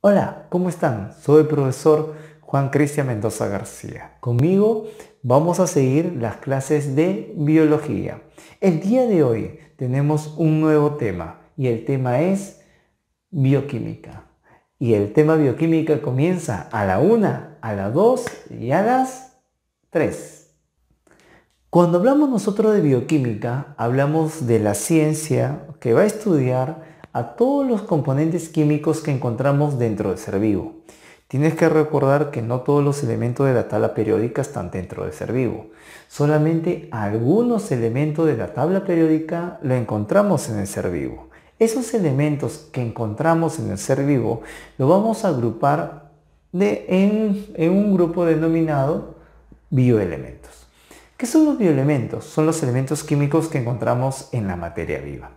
Hola, ¿cómo están? Soy el profesor Juan Cristian Mendoza García. Conmigo vamos a seguir las clases de biología. El día de hoy tenemos un nuevo tema y el tema es bioquímica. Y el tema bioquímica comienza a la 1, a las 2 y a las 3. Cuando hablamos nosotros de bioquímica, hablamos de la ciencia que va a estudiar a todos los componentes químicos que encontramos dentro del ser vivo. Tienes que recordar que no todos los elementos de la tabla periódica están dentro del ser vivo. Solamente algunos elementos de la tabla periódica lo encontramos en el ser vivo. Esos elementos que encontramos en el ser vivo lo vamos a agrupar en un grupo denominado bioelementos. ¿Qué son los bioelementos? Son los elementos químicos que encontramos en la materia viva.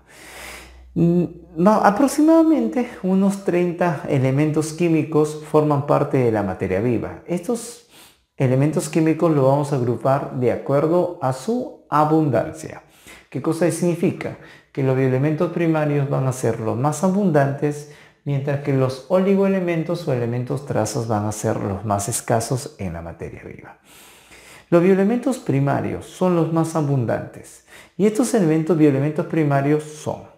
Aproximadamente unos 30 elementos químicos forman parte de la materia viva. Estos elementos químicos los vamos a agrupar de acuerdo a su abundancia. ¿Qué cosa significa? Que los bioelementos primarios van a ser los más abundantes, mientras que los oligoelementos o elementos trazas van a ser los más escasos en la materia viva. Los bioelementos primarios son los más abundantes y estos bioelementos primarios son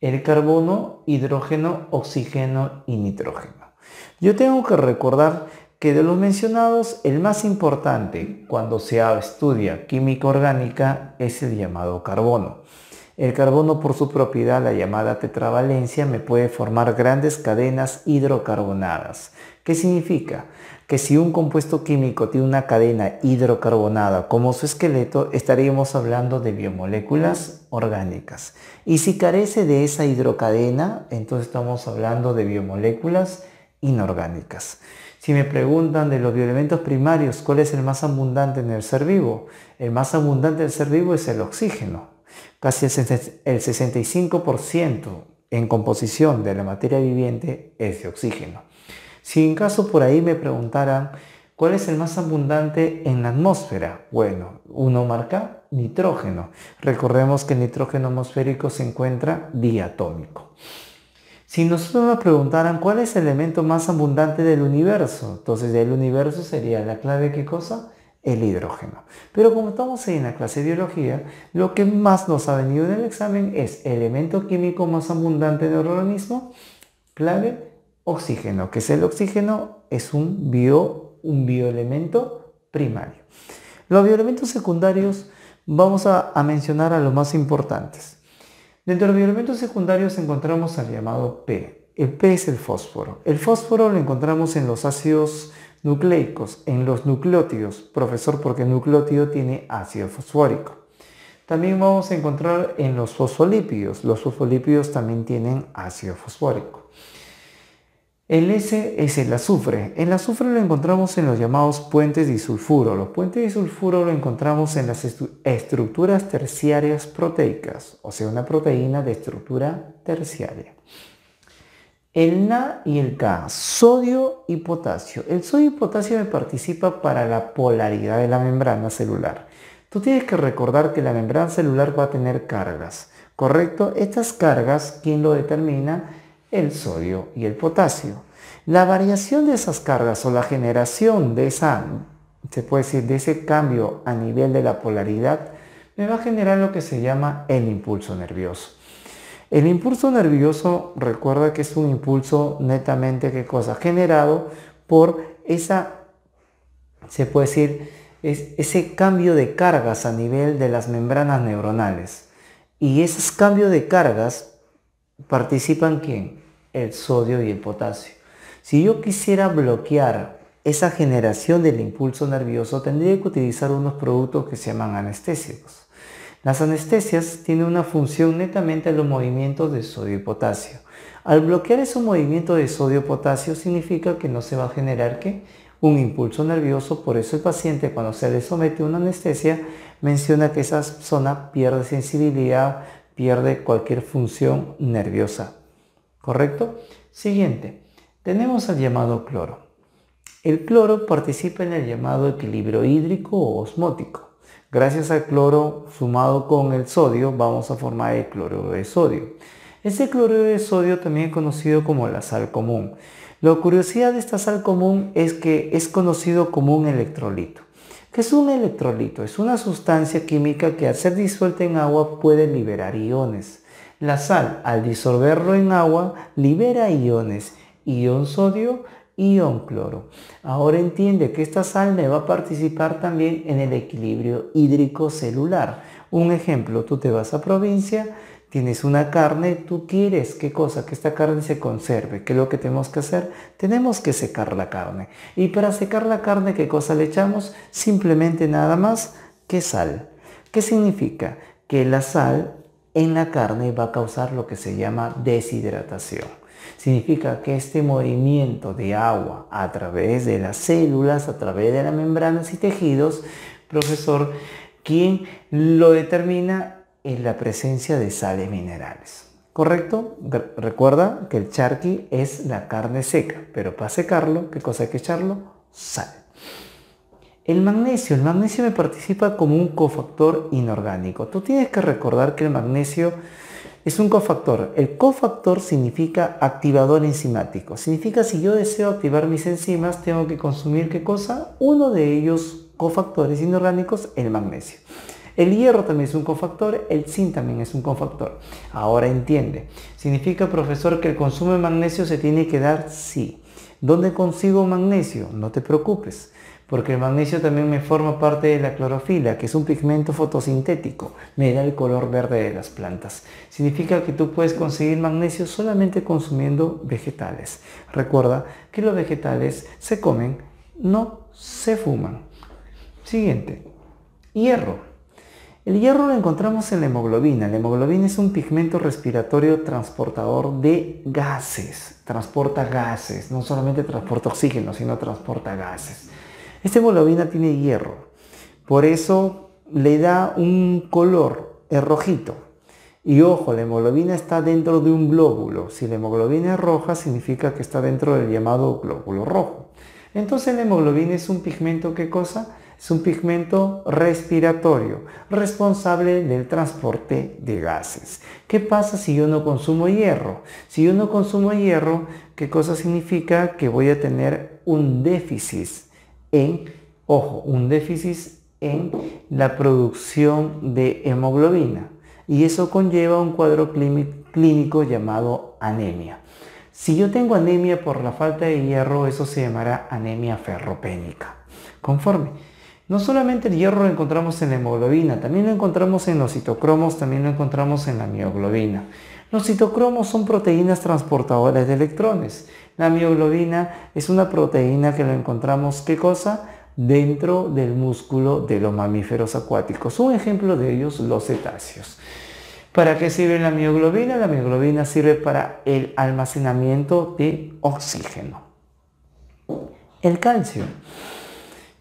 el carbono, hidrógeno, oxígeno y nitrógeno. Yo tengo que recordar que de los mencionados, el más importante cuando se estudia química orgánica es el llamado carbono. El carbono, por su propiedad, la llamada tetravalencia, me puede formar grandes cadenas hidrocarbonadas. ¿Qué significa? Que si un compuesto químico tiene una cadena hidrocarbonada como su esqueleto, estaríamos hablando de biomoléculas orgánicas. Y si carece de esa hidrocadena, entonces estamos hablando de biomoléculas inorgánicas. Si me preguntan de los bioelementos primarios, ¿cuál es el más abundante en el ser vivo? El más abundante del ser vivo es el oxígeno. Casi el 65% en composición de la materia viviente es de oxígeno. Si en caso por ahí me preguntaran cuál es el más abundante en la atmósfera, bueno, uno marca nitrógeno. Recordemos que el nitrógeno atmosférico se encuentra diatómico. Si nosotros nos preguntaran cuál es el elemento más abundante del universo, entonces del universo sería la clave, ¿qué cosa? El hidrógeno. Pero como estamos ahí en la clase de biología, lo que más nos ha venido en el examen es elemento químico más abundante del organismo, clave, oxígeno, que es el oxígeno, es un bioelemento primario. Los bioelementos secundarios vamos a mencionar a los más importantes. Dentro de los bioelementos secundarios encontramos al llamado P. El P es el fósforo. El fósforo lo encontramos en los ácidos nucleicos, en los nucleótidos. Profesor, porque el nucleótido tiene ácido fosfórico. También vamos a encontrar en los fosfolípidos. Los fosfolípidos también tienen ácido fosfórico. El S es el azufre. El azufre lo encontramos en los llamados puentes disulfuro. Los puentes disulfuro lo encontramos en las estructuras terciarias proteicas, o sea, una proteína de estructura terciaria. El Na y el K, sodio y potasio. El sodio y potasio me participa para la polaridad de la membrana celular. Tú tienes que recordar que la membrana celular va a tener cargas, ¿correcto? Estas cargas, ¿quién lo determina? El sodio y el potasio. La variación de esas cargas o la generación de se puede decir, de ese cambio a nivel de la polaridad, me va a generar lo que se llama el impulso nervioso. El impulso nervioso, recuerda que es un impulso netamente, ¿qué cosa? Generado por se puede decir, ese cambio de cargas a nivel de las membranas neuronales. Y esos cambios de cargas participan ¿quién? El sodio y el potasio. Si yo quisiera bloquear esa generación del impulso nervioso, tendría que utilizar unos productos que se llaman anestésicos. Las anestesias tienen una función netamente en los movimientos de sodio y potasio. Al bloquear esos movimientos de sodio y potasio significa que no se va a generar ¿qué? Un impulso nervioso. Por eso el paciente, cuando se le somete a una anestesia, menciona que esa zona pierde sensibilidad, pierde cualquier función nerviosa. ¿Correcto? Siguiente, tenemos al llamado cloro. El cloro participa en el llamado equilibrio hídrico o osmótico. Gracias al cloro sumado con el sodio vamos a formar el cloruro de sodio. Ese cloruro de sodio también es conocido como la sal común. La curiosidad de esta sal común es que es conocido como un electrolito. ¿Qué es un electrolito? Es una sustancia química que al ser disuelta en agua puede liberar iones. La sal, al disolverlo en agua, libera iones, ion sodio, ion cloro. Ahora entiende que esta sal me va a participar también en el equilibrio hídrico celular. Un ejemplo, tú te vas a provincia, tienes una carne, tú quieres, ¿qué cosa? Que esta carne se conserve. ¿Qué es lo que tenemos que hacer? Tenemos que secar la carne. Y para secar la carne, ¿qué cosa le echamos? Simplemente nada más que sal. ¿Qué significa? Que la sal en la carne va a causar lo que se llama deshidratación. Significa que este movimiento de agua a través de las células, a través de las membranas y tejidos, profesor, quien lo determina es la presencia de sales minerales. ¿Correcto? Recuerda que el charqui es la carne seca, pero para secarlo, ¿qué cosa hay que echarlo? Sal. El magnesio me participa como un cofactor inorgánico. Tú tienes que recordar que el magnesio es un cofactor. El cofactor significa activador enzimático. Significa si yo deseo activar mis enzimas, tengo que consumir ¿qué cosa? Uno de ellos, cofactores inorgánicos, el magnesio. El hierro también es un cofactor, el zinc también es un cofactor. Ahora entiende. ¿Significa, profesor, que el consumo de magnesio se tiene que dar? Sí. ¿Dónde consigo magnesio? No te preocupes, porque el magnesio también me forma parte de la clorofila, que es un pigmento fotosintético, me da el color verde de las plantas. Significa que tú puedes conseguir magnesio solamente consumiendo vegetales. Recuerda que los vegetales se comen, no se fuman. Siguiente, hierro. El hierro lo encontramos en la hemoglobina. La hemoglobina es un pigmento respiratorio transportador de gases. Transporta gases, no solamente transporta oxígeno, sino transporta gases. Esta hemoglobina tiene hierro, por eso le da un color rojito. Y ojo, la hemoglobina está dentro de un glóbulo. Si la hemoglobina es roja, significa que está dentro del llamado glóbulo rojo. Entonces la hemoglobina es un pigmento, ¿qué cosa? Es un pigmento respiratorio, responsable del transporte de gases. ¿Qué pasa si yo no consumo hierro? Si yo no consumo hierro, ¿qué cosa significa? Que voy a tener un déficit un déficit en la producción de hemoglobina. Y eso conlleva un cuadro clínico llamado anemia. Si yo tengo anemia por la falta de hierro, eso se llamará anemia ferropénica. Conforme. No solamente el hierro lo encontramos en la hemoglobina, también lo encontramos en los citocromos, también lo encontramos en la mioglobina. Los citocromos son proteínas transportadoras de electrones. La mioglobina es una proteína que lo encontramos, ¿qué cosa? Dentro del músculo de los mamíferos acuáticos. Un ejemplo de ellos, los cetáceos. ¿Para qué sirve la mioglobina? La mioglobina sirve para el almacenamiento de oxígeno. El calcio.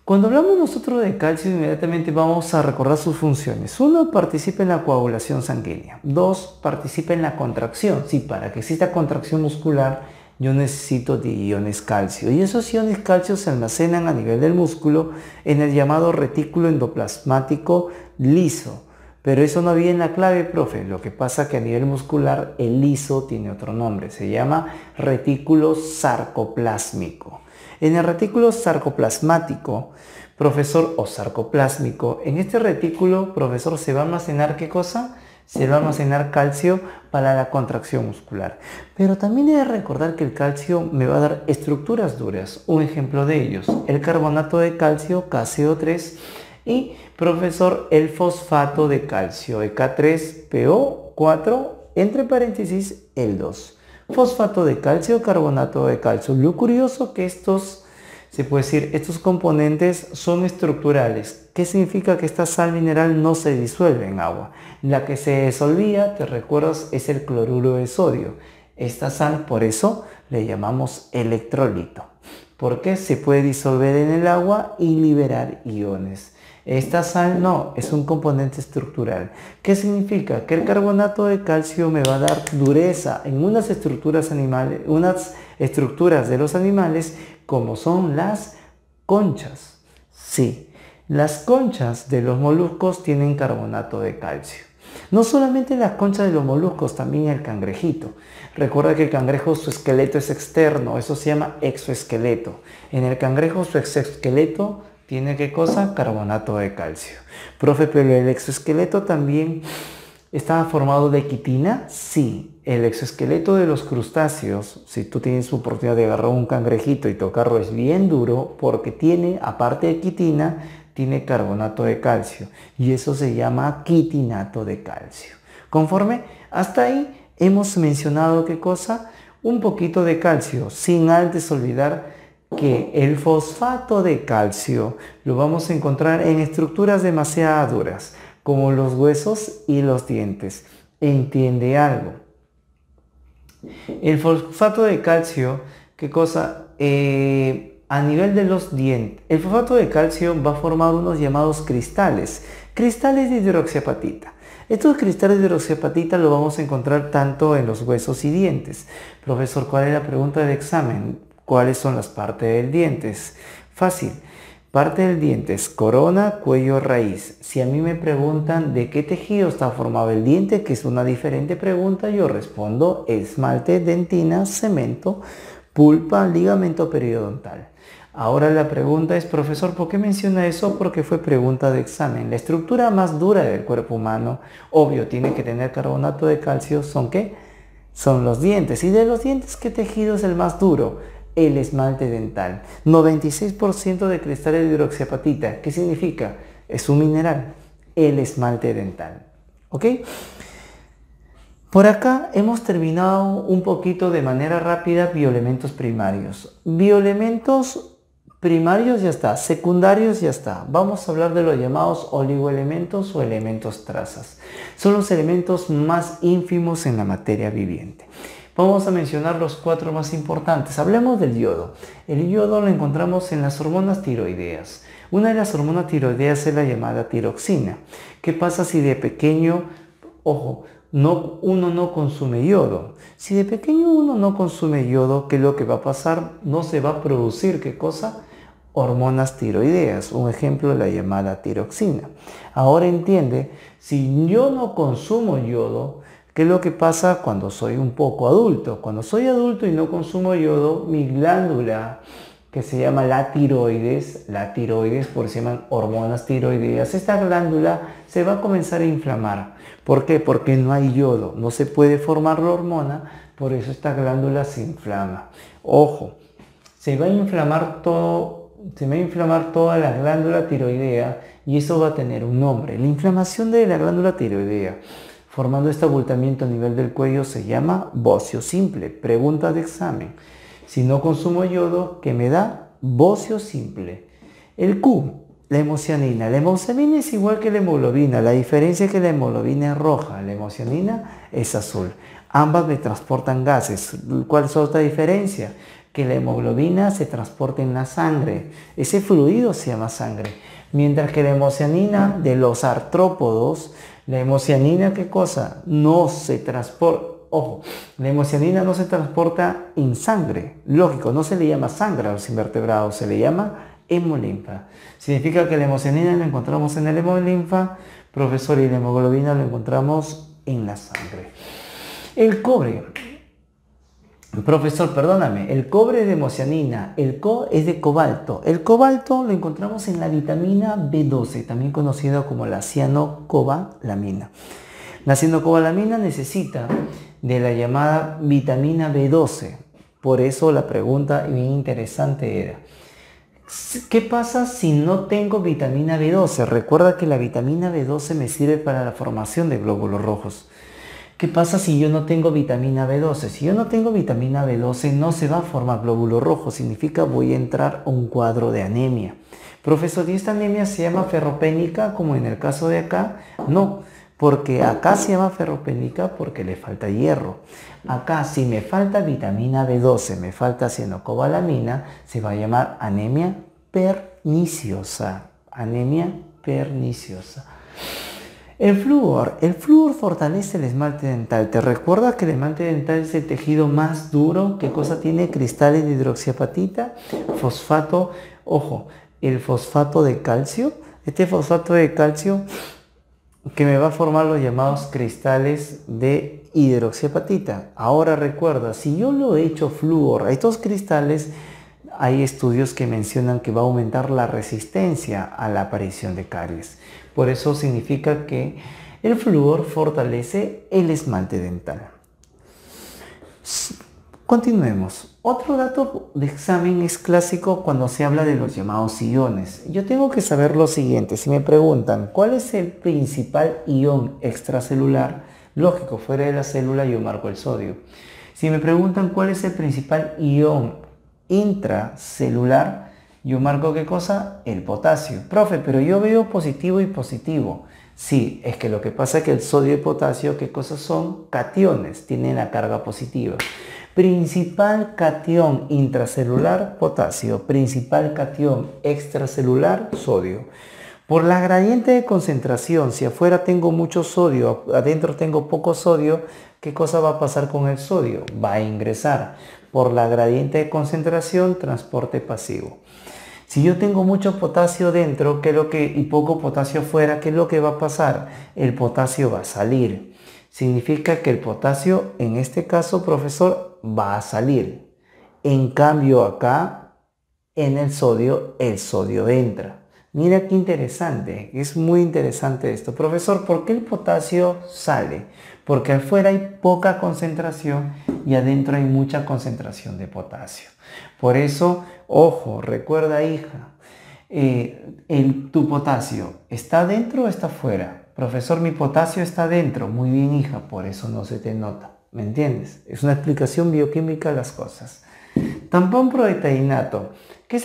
Cuando hablamos nosotros de calcio, inmediatamente vamos a recordar sus funciones. 1, participa en la coagulación sanguínea. 2, participa en la contracción. Sí, para que exista contracción muscular, yo necesito de iones calcio. Y esos iones calcio se almacenan a nivel del músculo en el llamado retículo endoplasmático liso. Pero eso no viene en la clave, profe. Lo que pasa es que a nivel muscular el liso tiene otro nombre. Se llama retículo sarcoplásmico. En el retículo sarcoplasmático, profesor, o sarcoplásmico, en este retículo, profesor, se va a almacenar ¿qué cosa? Se va a almacenar calcio para la contracción muscular. Pero también he de recordar que el calcio me va a dar estructuras duras. Un ejemplo de ellos, el carbonato de calcio, KCO3, y, profesor, el fosfato de calcio, EK3PO4, entre paréntesis, el 2. Fosfato de calcio, carbonato de calcio. Lo curioso que estos componentes son estructurales. ¿Qué significa? Que esta sal mineral no se disuelve en agua. La que se disolvía, te recuerdas, es el cloruro de sodio. Esta sal, por eso, le llamamos electrolito. Porque se puede disolver en el agua y liberar iones. Esta sal no, es un componente estructural. ¿Qué significa? Que el carbonato de calcio me va a dar dureza en unas estructuras de los animales, como son las conchas. Sí, las conchas de los moluscos tienen carbonato de calcio. No solamente las conchas de los moluscos, también el cangrejito. Recuerda que el cangrejo, su esqueleto es externo, eso se llama exoesqueleto. En el cangrejo, su exoesqueleto tiene ¿qué cosa? Carbonato de calcio. Profe, pero el exoesqueleto también ¿estaba formado de quitina? Sí, el exoesqueleto de los crustáceos, si tú tienes oportunidad de agarrar un cangrejito y tocarlo, es bien duro porque tiene, aparte de quitina, tiene carbonato de calcio y eso se llama quitinato de calcio. Conforme hasta ahí hemos mencionado ¿qué cosa? Un poquito de calcio, sin antes olvidar que el fosfato de calcio lo vamos a encontrar en estructuras demasiado duras, como los huesos y los dientes. Entiende algo. El fosfato de calcio, ¿qué cosa? A nivel de los dientes, el fosfato de calcio va a formar unos llamados cristales de hidroxiapatita. Estos cristales de hidroxiapatita lo vamos a encontrar tanto en los huesos y dientes. Profesor, ¿cuál es la pregunta del examen? ¿Cuáles son las partes del diente? Fácil. Parte del diente es corona, cuello, raíz. Si a mí me preguntan de qué tejido está formado el diente, que es una diferente pregunta, yo respondo esmalte, dentina, cemento, pulpa, ligamento periodontal. Ahora la pregunta es, profesor, ¿por qué menciona eso? Porque fue pregunta de examen. La estructura más dura del cuerpo humano, obvio, tiene que tener carbonato de calcio, ¿son qué? Son los dientes. ¿Y de los dientes qué tejido es el más duro? El esmalte dental. 96% de cristales de hidroxiapatita. ¿Qué significa? Es un mineral. El esmalte dental. ¿Ok? Por acá hemos terminado un poquito de manera rápida bioelementos primarios. Bioelementos primarios ya está. Secundarios ya está. Vamos a hablar de los llamados oligoelementos o elementos trazas. Son los elementos más ínfimos en la materia viviente. Vamos a mencionar los 4 más importantes. Hablemos del yodo. El yodo lo encontramos en las hormonas tiroideas. Una de las hormonas tiroideas es la llamada tiroxina. ¿Qué pasa si de pequeño, ojo, uno no consume yodo? Si de pequeño uno no consume yodo, ¿qué es lo que va a pasar? No se va a producir, ¿qué cosa? Hormonas tiroideas. Un ejemplo, la llamada tiroxina. Ahora entiende, si yo no consumo yodo, ¿qué es lo que pasa cuando soy un poco adulto? Cuando soy adulto y no consumo yodo, mi glándula, que se llama la tiroides, por eso se llaman hormonas tiroideas, esta glándula se va a comenzar a inflamar. ¿Por qué? Porque no hay yodo, no se puede formar la hormona, por eso esta glándula se inflama. Ojo, se va a inflamar toda la glándula tiroidea y eso va a tener un nombre. La inflamación de la glándula tiroidea, formando este abultamiento a nivel del cuello, se llama bocio simple. Pregunta de examen. Si no consumo yodo, ¿qué me da? Bocio simple. El Q, la hemocianina. La hemocianina es igual que la hemoglobina. La diferencia es que la hemoglobina es roja, la hemocianina es azul. Ambas me transportan gases. ¿Cuál es otra diferencia? Que la hemoglobina se transporta en la sangre. Ese fluido se llama sangre. Mientras que la hemocianina de los artrópodos, la hemocianina, ¿qué cosa? No se transporta. Ojo, la hemocianina no se transporta en sangre. Lógico, no se le llama sangre a los invertebrados, se le llama hemolinfa. Significa que la hemocianina la encontramos en el hemolinfa, profesor, y la hemoglobina lo encontramos en la sangre. El cobre. Profesor, perdóname, el cobre es de hemocianina, el Co es de cobalto. El cobalto lo encontramos en la vitamina B12, también conocida como la cianocobalamina. La cianocobalamina necesita de la llamada vitamina B12. Por eso la pregunta bien interesante era, ¿qué pasa si no tengo vitamina B12? Recuerda que la vitamina B12 me sirve para la formación de glóbulos rojos. ¿Qué pasa si yo no tengo vitamina B12? Si yo no tengo vitamina B12 no se va a formar glóbulo rojo, significa voy a entrar a un cuadro de anemia. Profesor, ¿y esta anemia se llama ferropénica como en el caso de acá? No, porque acá se llama ferropénica porque le falta hierro. Acá si me falta vitamina B12, me falta cianocobalamina, se va a llamar anemia perniciosa. Anemia perniciosa. El flúor fortalece el esmalte dental. ¿Te recuerdas que el esmalte dental es el tejido más duro? ¿Qué cosa tiene? Cristales de hidroxiapatita, fosfato, ojo, el fosfato de calcio. Este fosfato de calcio que me va a formar los llamados cristales de hidroxiapatita. Ahora recuerda, si yo lo he hecho flúor a estos cristales, hay estudios que mencionan que va a aumentar la resistencia a la aparición de caries. Por eso significa que el flúor fortalece el esmalte dental. Continuemos. Otro dato de examen es clásico cuando se habla de los llamados iones. Yo tengo que saber lo siguiente. Si me preguntan cuál es el principal ion extracelular, lógico, fuera de la célula yo marco el sodio. Si me preguntan cuál es el principal ion intracelular, yo marco ¿qué cosa? El potasio. Profe, pero yo veo positivo y positivo. Sí, es que lo que pasa es que el sodio y el potasio, ¿qué cosas son? Cationes, tienen la carga positiva. Principal cation intracelular, potasio. Principal cation extracelular, sodio. Por la gradiente de concentración, si afuera tengo mucho sodio, adentro tengo poco sodio, ¿qué cosa va a pasar con el sodio? Va a ingresar. Por la gradiente de concentración, transporte pasivo. Si yo tengo mucho potasio dentro y poco potasio afuera, ¿qué es lo que va a pasar? El potasio va a salir. Significa que el potasio, en este caso, profesor, va a salir. En cambio acá, en el sodio entra. Mira qué interesante, es muy interesante esto. Profesor, ¿por qué el potasio sale? Porque afuera hay poca concentración y adentro hay mucha concentración de potasio. Por eso, ojo, recuerda, hija, tu potasio, ¿está dentro o está afuera? Profesor, mi potasio está dentro. Muy bien, hija, por eso no se te nota. ¿Me entiendes? Es una explicación bioquímica de las cosas. Tampón proteinato. ¿Qué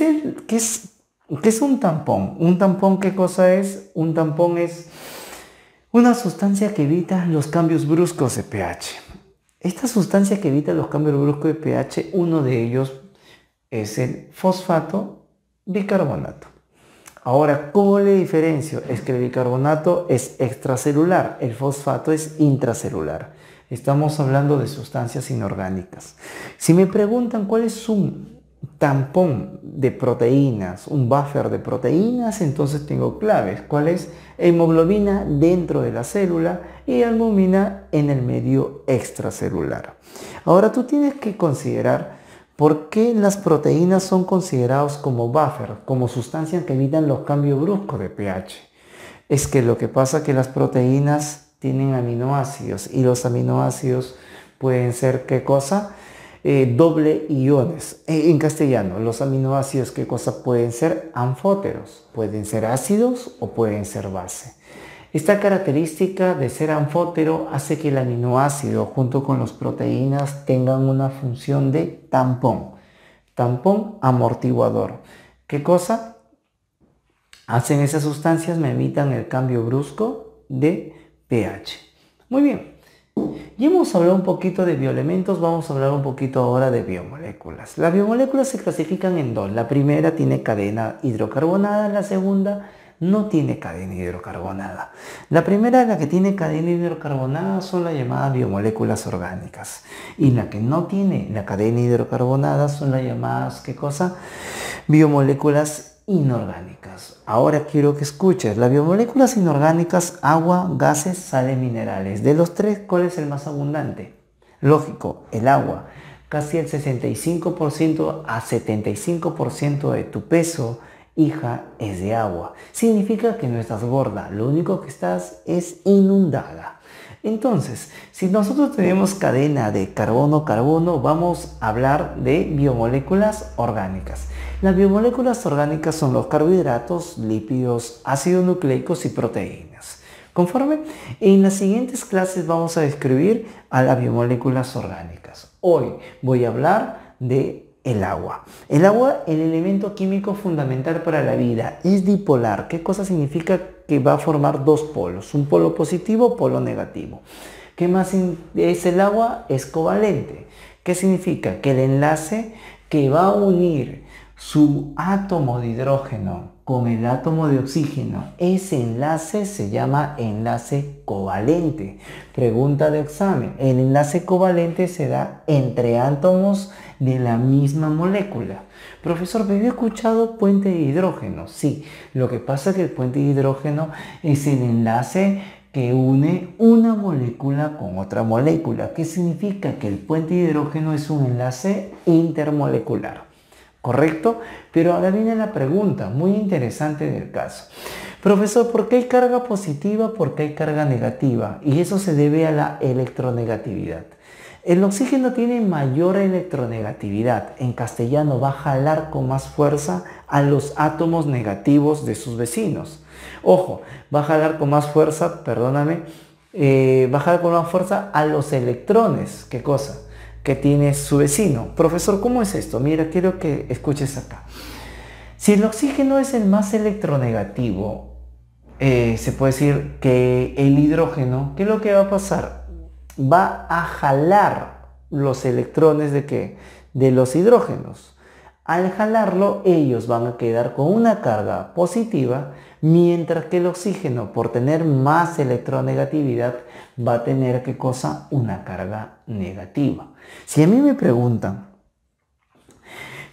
es un tampón? ¿Un tampón qué cosa es? Un tampón es una sustancia que evita los cambios bruscos de pH. Esta sustancia que evita los cambios bruscos de pH, uno de ellos es el fosfato bicarbonato. Ahora, ¿cómo le diferencio? Es que el bicarbonato es extracelular, el fosfato es intracelular. Estamos hablando de sustancias inorgánicas. Si me preguntan cuál es un tampón de proteínas, un buffer de proteínas, entonces tengo claves. ¿Cuál es? Hemoglobina dentro de la célula y albúmina en el medio extracelular. Ahora tú tienes que considerar por qué las proteínas son consideradas como buffer, como sustancias que evitan los cambios bruscos de pH. Es que lo que pasa es que las proteínas tienen aminoácidos y los aminoácidos pueden ser, ¿qué cosa? Doble iones. En castellano, los aminoácidos, ¿qué cosa pueden ser? Anfóteros. Pueden ser ácidos o pueden ser base. Esta característica de ser anfótero hace que el aminoácido junto con las proteínas tengan una función de tampón. Tampón amortiguador. ¿Qué cosa? Hacen esas sustancias, me evitan el cambio brusco de pH. Muy bien. Ya hemos hablado un poquito de bioelementos, vamos a hablar un poquito ahora de biomoléculas. Las biomoléculas se clasifican en dos. La primera tiene cadena hidrocarbonada, la segunda no tiene cadena hidrocarbonada. La primera, la que tiene cadena hidrocarbonada, son las llamadas biomoléculas orgánicas. Y la que no tiene la cadena hidrocarbonada son las llamadas, ¿qué cosa? Biomoléculas inorgánicas. Ahora quiero que escuches. Las biomoléculas inorgánicas: agua, gases, sales, minerales. De los tres, ¿cuál es el más abundante? Lógico, el agua. Casi el 65% a 75% de tu peso, hija, es de agua. Significa que no estás gorda, lo único que estás es inundada. Entonces, si nosotros tenemos cadena de carbono-carbono, vamos a hablar de biomoléculas orgánicas. Las biomoléculas orgánicas son los carbohidratos, lípidos, ácidos nucleicos y proteínas. ¿Conforme? En las siguientes clases vamos a describir a las biomoléculas orgánicas. Hoy voy a hablar de el agua. El agua, el elemento químico fundamental para la vida, es dipolar. ¿Qué cosa significa? Que va a formar dos polos, un polo positivo, polo negativo. ¿Qué más es el agua? Es covalente. ¿Qué significa? Que el enlace que va a unir su átomo de hidrógeno con el átomo de oxígeno, ese enlace se llama enlace covalente. Pregunta de examen: el enlace covalente se da entre átomos de la misma molécula. Profesor, ¿me había escuchado puente de hidrógeno? Sí, lo que pasa es que el puente de hidrógeno es el enlace que une una molécula con otra molécula, que significa que el puente de hidrógeno es un enlace intermolecular, ¿correcto? Pero ahora viene la pregunta muy interesante del caso. Profesor, ¿por qué hay carga positiva? ¿Por qué hay carga negativa? Y eso se debe a la electronegatividad. El oxígeno tiene mayor electronegatividad. En castellano, va a jalar con más fuerza a los átomos negativos de sus vecinos. Ojo, va a jalar con más fuerza, perdóname, va a jalar con más fuerza a los electrones. ¿Qué cosa? Que tiene su vecino. Profesor, ¿cómo es esto? Mira, quiero que escuches acá. Si el oxígeno es el más electronegativo, se puede decir que el hidrógeno, ¿qué es lo que va a pasar? Va a jalar los electrones ¿de qué? De los hidrógenos. Al jalarlo, ellos van a quedar con una carga positiva, mientras que el oxígeno, por tener más electronegatividad, va a tener, ¿qué cosa? Una carga negativa. Si a mí me preguntan,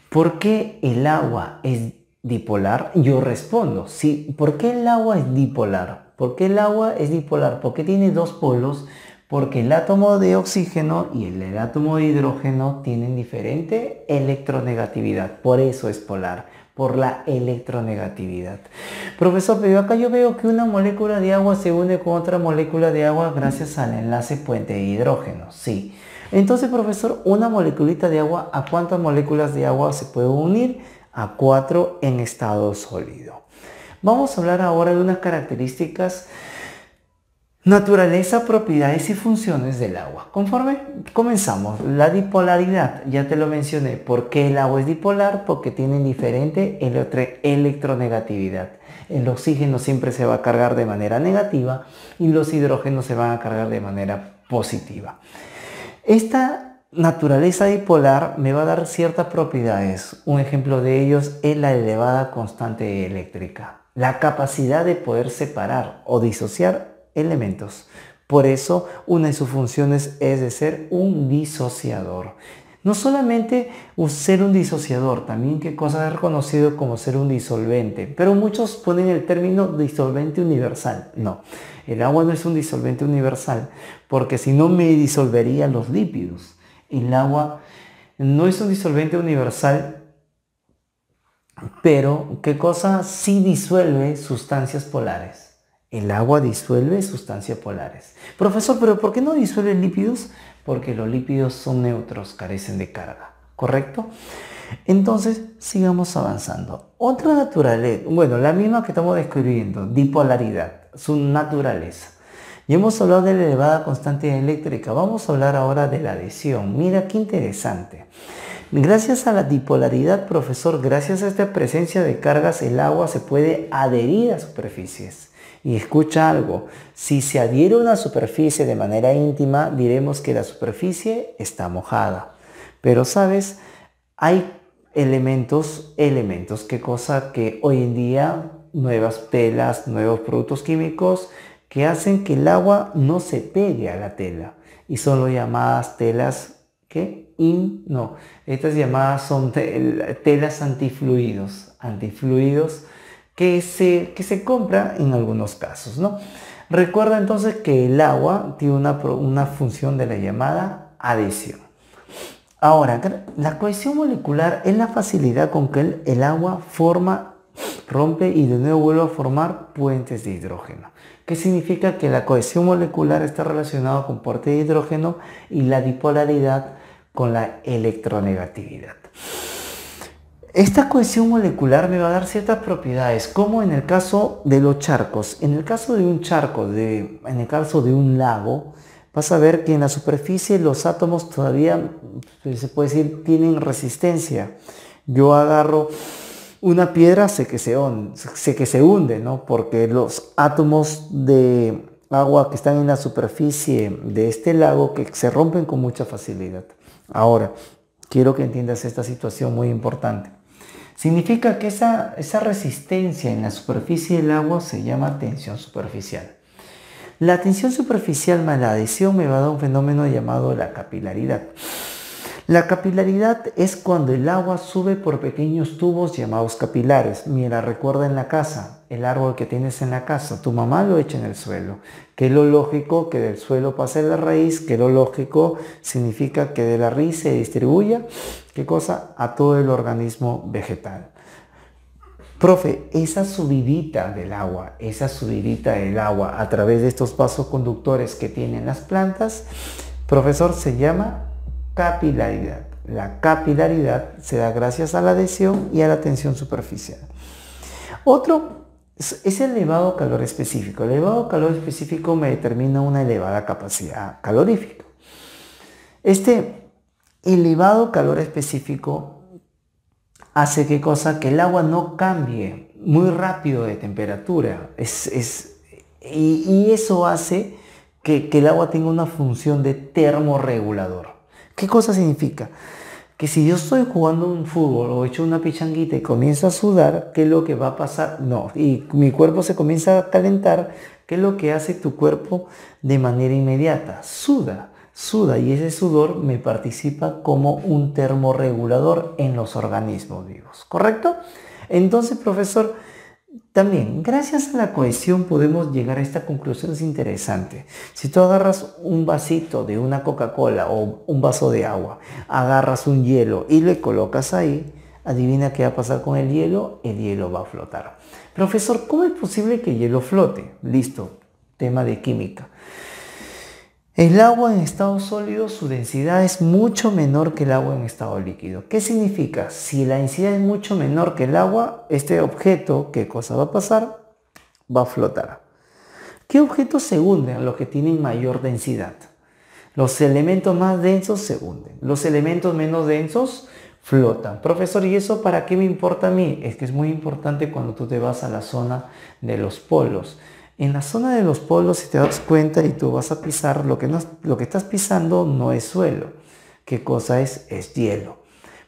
¿por qué el agua es dipolar? Yo respondo, sí. ¿Por qué el agua es dipolar? ¿Por qué el agua es dipolar? Porque tiene dos polos. Porque el átomo de oxígeno y el átomo de hidrógeno tienen diferente electronegatividad. Por eso es polar, por la electronegatividad. Profesor, pero acá yo veo que una molécula de agua se une con otra molécula de agua gracias al enlace puente de hidrógeno. Sí. Entonces, profesor, una moleculita de agua, ¿a cuántas moléculas de agua se puede unir? A 4 en estado sólido. Vamos a hablar ahora de unas características, naturaleza, propiedades y funciones del agua. Conforme comenzamos, la dipolaridad, ya te lo mencioné. ¿Por qué el agua es dipolar? Porque tienen diferente electronegatividad. El oxígeno siempre se va a cargar de manera negativa y los hidrógenos se van a cargar de manera positiva. Esta naturaleza dipolar me va a dar ciertas propiedades. Un ejemplo de ellos es la elevada constante eléctrica, la capacidad de poder separar o disociar elementos. Por eso una de sus funciones es de ser un disociador. No solamente ser un disociador, también qué cosa es reconocido como ser un disolvente. Pero muchos ponen el término disolvente universal. No, el agua no es un disolvente universal, porque si no me disolvería los lípidos. El agua no es un disolvente universal, pero ¿qué cosa? Sí disuelve sustancias polares. El agua disuelve sustancias polares. Profesor, ¿pero por qué no disuelve lípidos? Porque los lípidos son neutros, carecen de carga, ¿correcto? Entonces, sigamos avanzando. Otra naturaleza, bueno, la misma que estamos describiendo, dipolaridad, su naturaleza. Ya hemos hablado de la elevada constante eléctrica, vamos a hablar ahora de la adhesión. Mira qué interesante. Gracias a la dipolaridad, profesor, gracias a esta presencia de cargas, el agua se puede adherir a superficies. Y escucha algo, si se adhiere a una superficie de manera íntima, diremos que la superficie está mojada. Pero, ¿sabes? Hay elementos, ¿qué cosa? Que hoy en día, nuevas telas, nuevos productos químicos, que hacen que el agua no se pegue a la tela. Y son las llamadas telas, ¿qué? No, estas llamadas son telas antifluidos. Que se compra en algunos casos, ¿no? Recuerda entonces que el agua tiene una función de la llamada adhesión. Ahora, la cohesión molecular es la facilidad con que el agua forma, rompe y de nuevo vuelve a formar puentes de hidrógeno. ¿Qué significa? Que la cohesión molecular está relacionada con puentes de hidrógeno y la dipolaridad con la electronegatividad. Esta cohesión molecular me va a dar ciertas propiedades, como en el caso de los charcos. En el caso de un charco, en el caso de un lago, vas a ver que en la superficie los átomos todavía, se puede decir, tienen resistencia. Yo agarro una piedra, sé que se hunde, ¿no? Porque los átomos de agua que están en la superficie de este lago que se rompen con mucha facilidad. Ahora, quiero que entiendas esta situación muy importante. Significa que esa resistencia en la superficie del agua se llama tensión superficial. La tensión superficial más la adhesión me va a dar un fenómeno llamado la capilaridad. La capilaridad es cuando el agua sube por pequeños tubos llamados capilares. Mira, recuerda en la casa, el árbol que tienes en la casa, tu mamá lo echa en el suelo. ¿Qué es lo lógico? Que del suelo pase la raíz, que lo lógico significa que de la raíz se distribuya, ¿qué cosa? A todo el organismo vegetal. Profe, esa subidita del agua a través de estos vasos conductores que tienen las plantas, profesor, se llama capilaridad. La capilaridad se da gracias a la adhesión y a la tensión superficial. Otro es el elevado calor específico. El elevado calor específico me determina una elevada capacidad calorífica. Este elevado calor específico hace ¿qué cosa? Que el agua no cambie muy rápido de temperatura. Y eso hace que el agua tenga una función de termorregulador. ¿Qué cosa significa? Que si yo estoy jugando un fútbol o he hecho una pichanguita y comienzo a sudar, ¿qué es lo que va a pasar? No, y mi cuerpo se comienza a calentar, ¿qué es lo que hace tu cuerpo de manera inmediata? Suda y ese sudor me participa como un termorregulador en los organismos vivos, ¿correcto? Entonces, profesor, también gracias a la cohesión podemos llegar a esta conclusión, es interesante. Si tú agarras un vasito de una Coca-Cola o un vaso de agua, agarras un hielo y le colocas ahí, adivina qué va a pasar con el hielo va a flotar. Profesor, ¿cómo es posible que el hielo flote? Listo, tema de química. El agua en estado sólido, su densidad es mucho menor que el agua en estado líquido. ¿Qué significa? Si la densidad es mucho menor que el agua, este objeto, ¿qué cosa va a pasar? Va a flotar. ¿Qué objetos se hunden? Los que tienen mayor densidad. Los elementos más densos se hunden. Los elementos menos densos flotan. Profesor, ¿y eso para qué me importa a mí? Es que es muy importante cuando tú te vas a la zona de los polos. En la zona de los polos, si te das cuenta y tú vas a pisar, lo que estás pisando no es suelo. ¿Qué cosa es? Es hielo.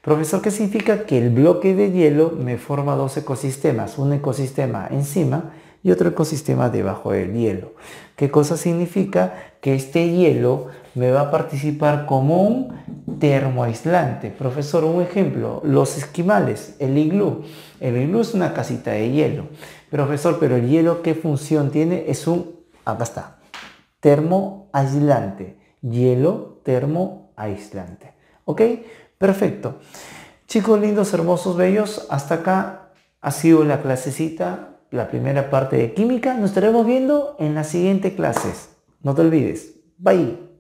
Profesor, ¿qué significa? Que el bloque de hielo me forma dos ecosistemas. Un ecosistema encima y otro ecosistema debajo del hielo. ¿Qué cosa significa? Que este hielo me va a participar como un termoaislante. Profesor, un ejemplo, los esquimales, el iglú. El iglú es una casita de hielo. Profesor, pero el hielo, ¿qué función tiene? Es acá está, termoaislante. Hielo termoaislante. ¿Ok? Perfecto. Chicos lindos, hermosos, bellos, hasta acá ha sido la clasecita, la primera parte de química. Nos estaremos viendo en las siguientes clases. No te olvides. Bye.